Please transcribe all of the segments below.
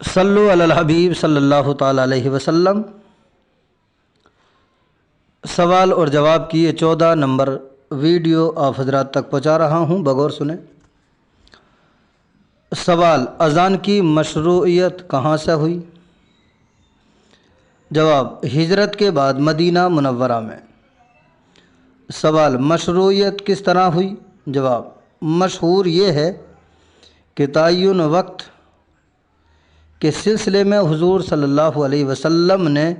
صلو علی الحبیب صلی اللہ تعالیٰ علیہ وسلم۔ سوال اور جواب کی یہ 14 نمبر ویڈیو آپ حضرات تک پہنچا رہا ہوں، بغور سنیں۔ سوال: اذان کی مشروعیت کہاں سے ہوئی؟ جواب: ہجرت کے بعد مدینہ منورہ میں۔ سوال: مشروعیت کس طرح ہوئی؟ جواب: مشہور یہ ہے کہ تعین وقت کے سلسلے میں حضور صلی اللہ علیہ وسلم نے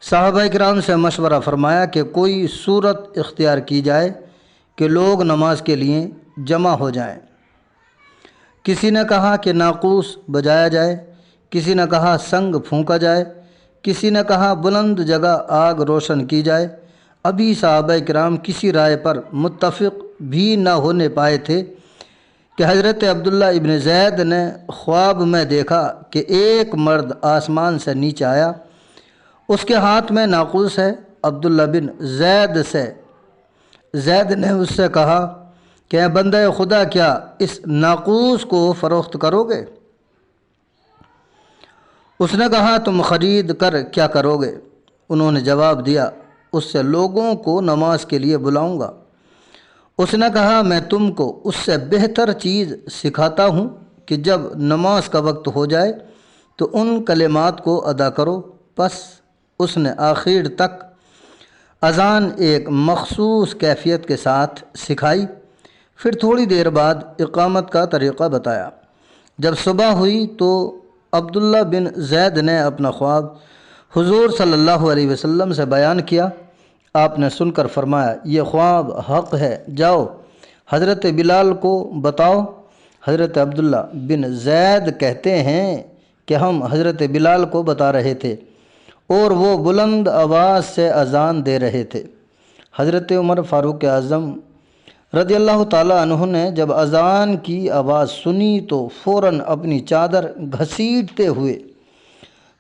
صحابہ کرام سے مشورہ فرمایا کہ کوئی صورت اختیار کی جائے کہ لوگ نماز کے لیے جمع ہو جائیں۔ کسی نے کہا کہ ناقوس بجایا جائے، کسی نے کہا سنگ پھونکا جائے، کسی نے کہا بلند جگہ آگ روشن کی جائے۔ ابھی صحابہ کرام کسی رائے پر متفق بھی نہ ہونے پائے تھے کہ حضرت عبداللہ ابن زید نے خواب میں دیکھا کہ ایک مرد آسمان سے نیچے آیا، اس کے ہاتھ میں ناقوس ہے۔ عبداللہ بن زید نے اس سے کہا کہ اے بندہ خدا، کیا اس ناقوس کو فروخت کرو گے؟ اس نے کہا تم خرید کر کیا کرو گے؟ انہوں نے جواب دیا اس سے لوگوں کو نماز کے لیے بلاؤں گا۔ اس نے کہا میں تم کو اس سے بہتر چیز سکھاتا ہوں کہ جب نماز کا وقت ہو جائے تو ان کلمات کو ادا کرو۔ پس اس نے آخر تک اذان ایک مخصوص کیفیت کے ساتھ سکھائی، پھر تھوڑی دیر بعد اقامت کا طریقہ بتایا۔ جب صبح ہوئی تو عبداللہ بن زید نے اپنا خواب حضور صلی اللہ علیہ وسلم سے بیان کیا۔ آپ نے سن کر فرمایا یہ خواب حق ہے، جاؤ حضرت بلال کو بتاؤ۔ حضرت عبداللہ بن زید کہتے ہیں کہ ہم حضرت بلال کو بتا رہے تھے اور وہ بلند آواز سے اذان دے رہے تھے۔ حضرت عمر فاروق اعظم رضی اللہ تعالیٰ عنہ نے جب اذان کی آواز سنی تو فوراً اپنی چادر گھسیٹتے ہوئے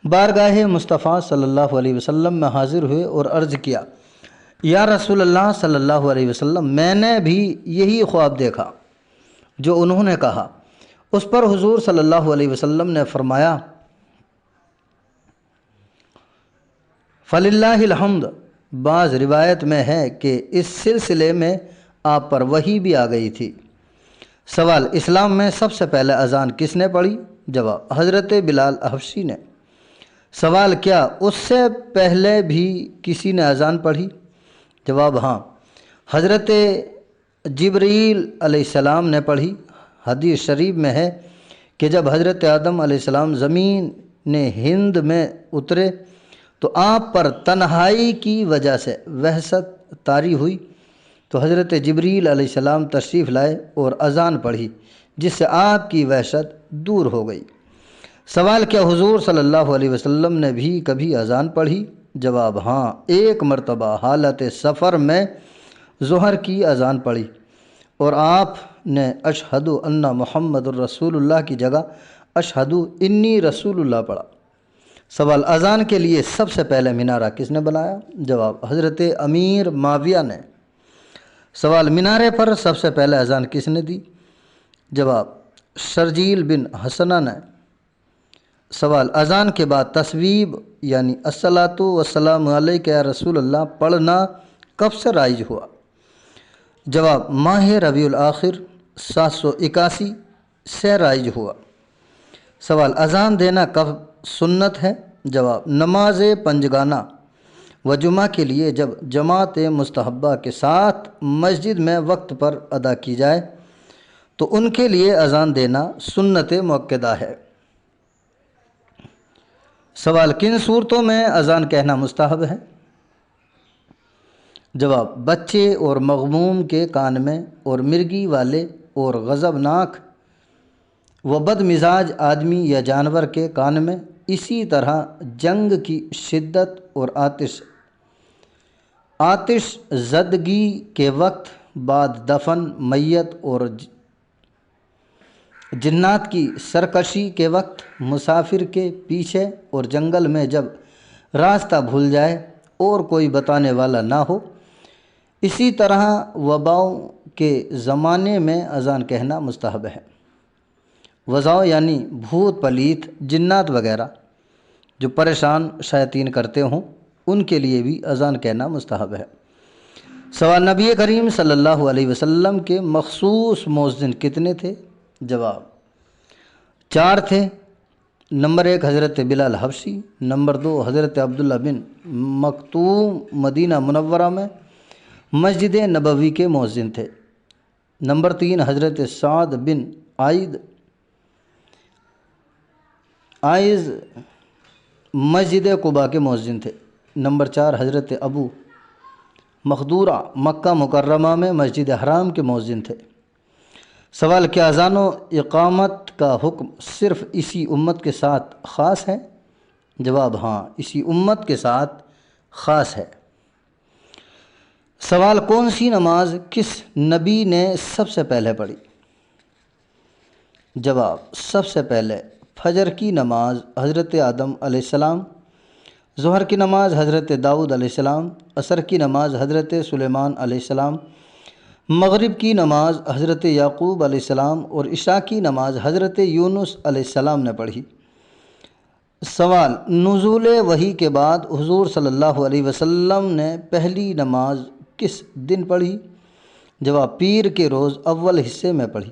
بارگاہ مصطفیٰ صلی اللہ علیہ وسلم میں حاضر ہوئے اور عرض کیا یا رسول اللہ صلی اللہ علیہ وسلم، میں نے بھی یہی خواب دیکھا جو انہوں نے کہا۔ اس پر حضور صلی اللہ علیہ وسلم نے فرمایا فللہ الحمد۔ بعض روایت میں ہے کہ اس سلسلے میں آپ پر وحی بھی آ گئی تھی۔ سوال: اسلام میں سب سے پہلے اذان کس نے پڑھی؟ جواب: حضرت بلال حبشی نے۔ سوال: کیا اس سے پہلے بھی کسی نے اذان پڑھی؟ جواب: ہاں، حضرت جبرائیل علیہ السلام نے پڑھی۔ حدیث شریف میں ہے کہ جب حضرت آدم علیہ السلام زمین ہند میں اترے تو آپ پر تنہائی کی وجہ سے وحشت طاری ہوئی تو حضرت جبرائیل علیہ السلام تشریف لائے اور اذان پڑھی، جس سے آپ کی وحشت دور ہو گئی۔ سوال: کیا حضور صلی اللہ علیہ وسلم نے بھی کبھی اذان پڑھی؟ جواب: ہاں، ایک مرتبہ حالت سفر میں ظہر کی اذان پڑھی اور آپ نے اشہد ان محمد الرسول اللہ کی جگہ اشہد انی رسول اللہ پڑھا۔ سوال: اذان کے لیے سب سے پہلے مینارہ کس نے بنایا؟ جواب: حضرت امیر معاویہ نے۔ سوال: مینارے پر سب سے پہلے اذان کس نے دی؟ جواب: شرجیل بن حسنہ نے۔ سوال: اذان کے بعد تصویب یعنی الصلاۃ والسلام علیک یا رسول اللہ پڑھنا کب سے رائج ہوا؟ جواب: ماہ ربیع الاخر 781 سے رائج ہوا۔ سوال: اذان دینا کب سنت ہے؟ جواب: نماز پنجگانہ و جمعہ کے لیے جب جماعت مستحبہ کے ساتھ مسجد میں وقت پر ادا کی جائے تو ان کے لیے اذان دینا سنت مؤکدہ ہے۔ سوال: کن صورتوں میں اذان کہنا مستحب ہے؟ جواب: بچے اور مغموم کے کان میں، اور مرگی والے اور غضبناک و بد مزاج آدمی یا جانور کے کان میں، اسی طرح جنگ کی شدت اور آتش زدگی کے وقت، بعد دفن میت اور جنات کی سرکشی کے وقت، مسافر کے پیچھے اور جنگل میں جب راستہ بھول جائے اور کوئی بتانے والا نہ ہو، اسی طرح وباؤں کے زمانے میں اذان کہنا مستحب ہے۔ وضاؤ یعنی بھوت پلیت جنات وغیرہ جو پریشان شیاطین کرتے ہوں ان کے لیے بھی اذان کہنا مستحب ہے۔ سوال، نبی کریم صلی اللہ علیہ وسلم کے مخصوص مؤذن کتنے تھے؟ جواب، 4 تھے۔ نمبر 1 حضرت بلال حبشی، نمبر 2 حضرت عبداللہ بن مکتوم مدینہ منورہ میں مسجد نبوی کے مؤذن تھے۔ نمبر 3 حضرت سعد بن عائز مسجد قباء کے مؤذن تھے۔ نمبر 4 حضرت ابو مخدورہ مکہ مکرمہ میں مسجد حرام کے مؤذن تھے۔ سوال، کیا اذان و اقامت کا حکم صرف اسی امت کے ساتھ خاص ہے؟ جواب، ہاں، اسی امت کے ساتھ خاص ہے۔ سوال، کون سی نماز کس نبی نے سب سے پہلے پڑھی؟ جواب، سب سے پہلے فجر کی نماز حضرت آدم علیہ السلام، ظہر کی نماز حضرت داؤد علیہ السلام، عصر کی نماز حضرت سلیمان علیہ السلام، مغرب کی نماز حضرت یعقوب علیہ السلام اور عشاء کی نماز حضرت یونس علیہ السلام نے پڑھی۔ سوال، نزول وحی کے بعد حضور صلی اللہ علیہ وسلم نے پہلی نماز کس دن پڑھی؟ جواب، پیر کے روز اول حصے میں پڑھی۔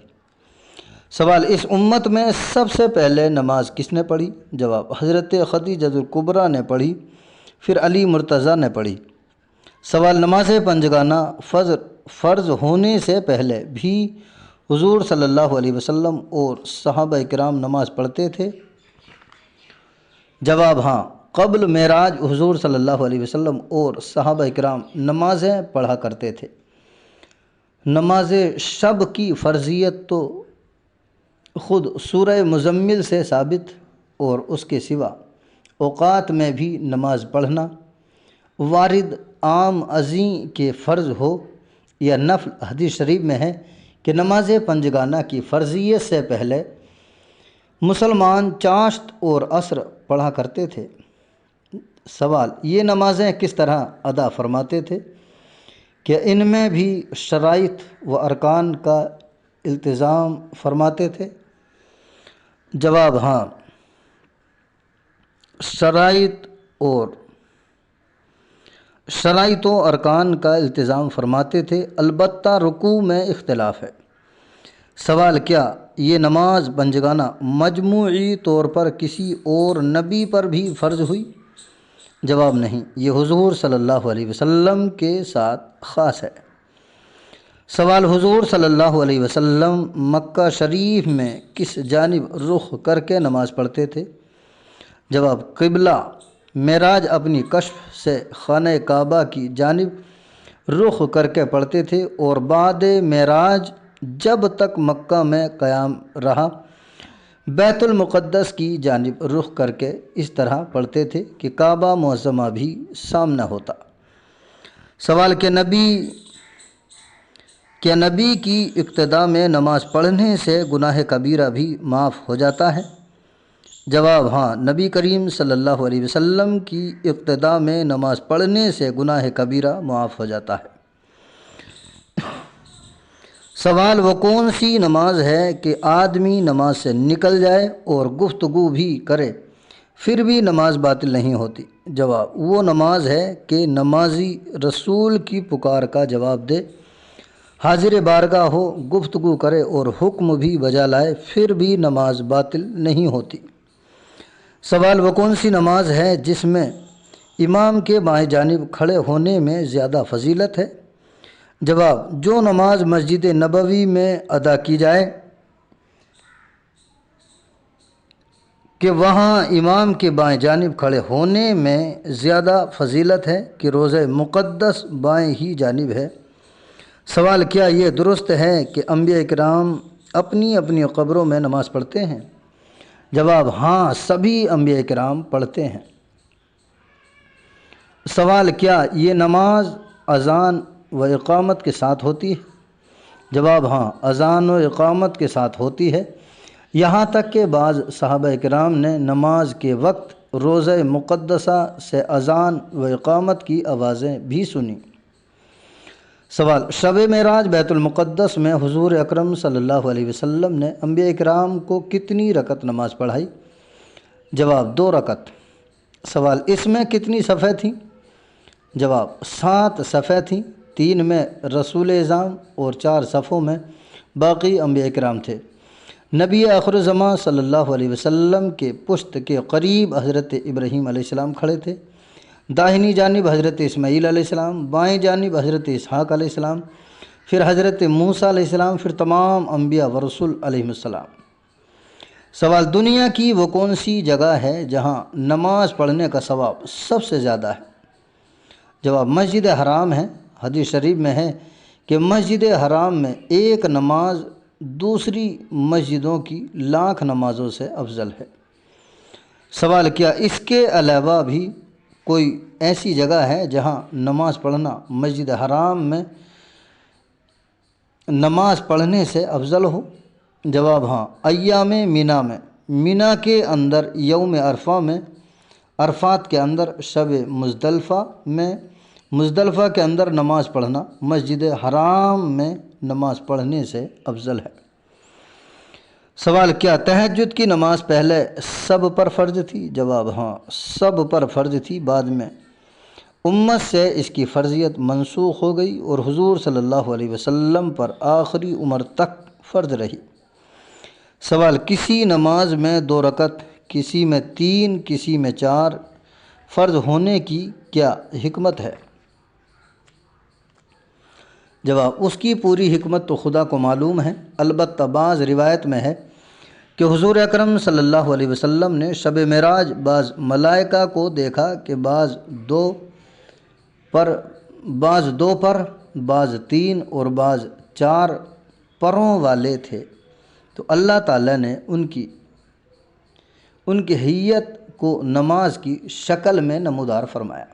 سوال، اس امت میں سب سے پہلے نماز کس نے پڑھی؟ جواب، حضرت خدیجہ الکبریٰ نے پڑھی، پھر علی مرتضیٰ نے پڑھی۔ سوال، نماز پنجگانہ فرض ہونے سے پہلے بھی حضور صلی اللہ علیہ وسلم اور صحابہ کرام نماز پڑھتے تھے؟ جواب، ہاں، قبل معراج حضور صلی اللہ علیہ وسلم اور صحابہ کرام نمازیں پڑھا کرتے تھے۔ نماز شب کی فرضیت تو خود سورہ مزمل سے ثابت، اور اس کے سوا اوقات میں بھی نماز پڑھنا وارد عام ازیں کے فرض ہو یا نفل۔ حدیث شریف میں ہے کہ نماز پنجگانہ کی فرضیت سے پہلے مسلمان چاشت اور عصر پڑھا کرتے تھے۔ سوال، یہ نمازیں کس طرح ادا فرماتے تھے؟ کہ ان میں بھی شرائط و ارکان کا التزام فرماتے تھے؟ جواب، ہاں، شرائط و ارکان کا التزام فرماتے تھے، البتہ رکوع میں اختلاف ہے۔ سوال، کیا یہ نماز پنجگانہ مجموعی طور پر کسی اور نبی پر بھی فرض ہوئی؟ جواب، نہیں، یہ حضور صلی اللہ علیہ وسلم کے ساتھ خاص ہے۔ سوال، حضور صلی اللہ علیہ وسلم مکہ شریف میں کس جانب رخ کر کے نماز پڑھتے تھے؟ جواب، قبلہ۔ معراج اپنی کشف سے خانہ کعبہ کی جانب رخ کر کے پڑھتے تھے، اور بعد معراج جب تک مکہ میں قیام رہا بیت المقدس کی جانب رخ کر کے اس طرح پڑھتے تھے کہ کعبہ معظمہ بھی سامنے ہوتا۔ سوال، کیا نبی کی اقتداء میں نماز پڑھنے سے گناہ کبیرہ بھی معاف ہو جاتا ہے؟ جواب، ہاں، نبی کریم صلی اللہ علیہ وسلم کی اقتداء میں نماز پڑھنے سے گناہ کبیرہ معاف ہو جاتا ہے۔ سوال، وہ کون سی نماز ہے کہ آدمی نماز سے نکل جائے اور گفتگو بھی کرے پھر بھی نماز باطل نہیں ہوتی؟ جواب، وہ نماز ہے کہ نمازی رسول کی پکار کا جواب دے، حاضر بارگاہ ہو، گفتگو کرے اور حکم بھی بجا لائے، پھر بھی نماز باطل نہیں ہوتی۔ سوال، وہ کون سی نماز ہے جس میں امام کے بائیں جانب کھڑے ہونے میں زیادہ فضیلت ہے؟ جواب، جو نماز مسجد نبوی میں ادا کی جائے کہ وہاں امام کے بائیں جانب کھڑے ہونے میں زیادہ فضیلت ہے کہ روضہ مقدس بائیں ہی جانب ہے۔ سوال، کیا یہ درست ہے کہ انبیاء کرام اپنی اپنی قبروں میں نماز پڑھتے ہیں؟ جواب، ہاں، سبھی انبیاء کرام پڑھتے ہیں۔ سوال، کیا یہ نماز اذان و اقامت کے ساتھ ہوتی ہے؟ جواب، ہاں، اذان و اقامت کے ساتھ ہوتی ہے، یہاں تک کہ بعض صحابہ کرام نے نماز کے وقت روضہ مقدسہ سے اذان و اقامت کی آوازیں بھی سنیں۔ سوال، شب معراج بیت المقدس میں حضور اکرم صلی اللہ علیہ وسلم نے انبیاء کرام کو کتنی رکعت نماز پڑھائی؟ جواب، 2 رکعت۔ سوال، اس میں کتنی صفیں تھیں؟ جواب، 7 صفیں تھیں، 3 میں رسول اعظم اور 4 صفوں میں باقی انبیاء کرام تھے۔ نبی آخر زمان صلی اللہ علیہ وسلم کے پشت کے قریب حضرت ابراہیم علیہ السلام کھڑے تھے، داہنی جانب حضرت اسماعیل علیہ السلام، بائیں جانب حضرت اسحاق علیہ السلام، پھر حضرت موسیٰ علیہ السلام، پھر تمام انبیاء و رسول علیہ السلام۔ سوال، دنیا کی وہ کون سی جگہ ہے جہاں نماز پڑھنے کا ثواب سب سے زیادہ ہے؟ جواب، مسجد حرام ہے۔ حدیث شریف میں ہے کہ مسجد حرام میں ایک نماز دوسری مسجدوں کی لاکھ نمازوں سے افضل ہے۔ سوال، کیا اس کے علاوہ بھی کوئی ایسی جگہ ہے جہاں نماز پڑھنا مسجد حرام میں نماز پڑھنے سے افضل ہو؟ جواب، ہاں، ایام مینا میں، مینا کے اندر یوم عرفہ میں، عرفات کے اندر شب مزدلفہ میں، مزدلفہ کے اندر نماز پڑھنا مسجد حرام میں نماز پڑھنے سے افضل ہے۔ سوال، کیا تہجد کی نماز پہلے سب پر فرض تھی؟ جواب، ہاں، سب پر فرض تھی، بعد میں امت سے اس کی فرضیت منسوخ ہو گئی اور حضور صلی اللہ علیہ وسلم پر آخری عمر تک فرض رہی۔ سوال، کسی نماز میں 2 رکعت، کسی میں 3، کسی میں 4 فرض ہونے کی کیا حکمت ہے؟ جواب، اس کی پوری حکمت تو خدا کو معلوم ہے، البتہ بعض روایت میں ہے کہ حضور اکرم صلی اللہ علیہ وسلم نے شب معراج بعض ملائکہ کو دیکھا کہ بعض 2 پر، بعض 3 اور بعض 4 پروں والے تھے، تو اللہ تعالیٰ نے ان کی حیت کو نماز کی شکل میں نمودار فرمایا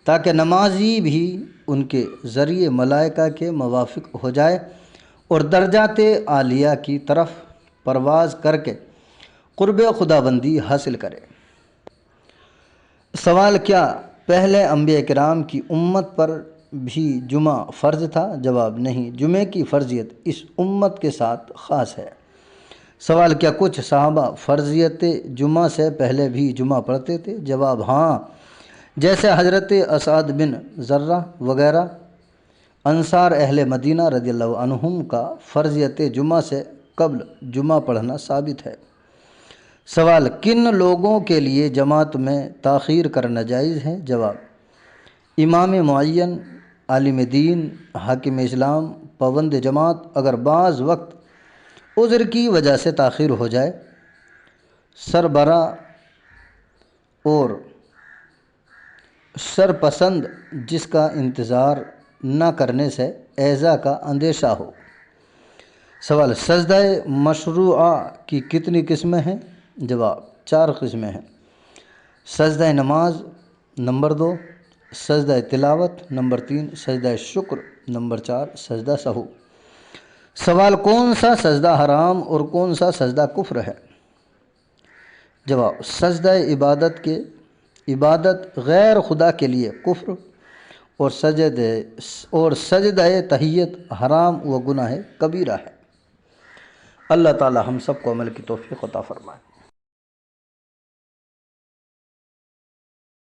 تاکہ نمازی بھی ان کے ذریعے ملائکہ کے موافق ہو جائے اور درجات عالیہ کی طرف پرواز کر کے قرب خداوندی حاصل کرے۔ سوال، کیا پہلے انبیاء کرام کی امت پر بھی جمعہ فرض تھا؟ جواب، نہیں، جمعے کی فرضیت اس امت کے ساتھ خاص ہے۔ سوال، کیا کچھ صحابہ فرضیت جمعہ سے پہلے بھی جمعہ پڑھتے تھے؟ جواب، ہاں، جیسے حضرت اسعد بن زرہ وغیرہ انصار اہل مدینہ رضی اللہ عنہم کا فرضیت جمعہ سے قبل جمعہ پڑھنا ثابت ہے۔ سوال، کن لوگوں کے لیے جماعت میں تاخیر کرنا جائز ہے؟ جواب، امام معین، عالم دین، حاکم اسلام، پابند جماعت، اگر بعض وقت عذر کی وجہ سے تاخیر ہو جائے، سربراہ اور سرپسند جس کا انتظار نہ کرنے سے ایذا کا اندیشہ ہو۔ سوال، سجدہ مشروعہ کی کتنی قسمیں ہیں؟ جواب، 4 قسمیں ہیں۔ سجدہ نماز، نمبر 2 سجدہ تلاوت، نمبر 3 سجدہ شکر، نمبر 4 سجدہ سہو۔ سوال، کون سا سجدہ حرام اور کون سا سجدہ کفر ہے؟ جواب، سجدہ عبادت غیر خدا کے لیے کفر اور سجدہ تحیت حرام و گناہ کبیرہ ہے۔ اللہ تعالی ہم سب کو عمل کی توفیق عطا فرمائے۔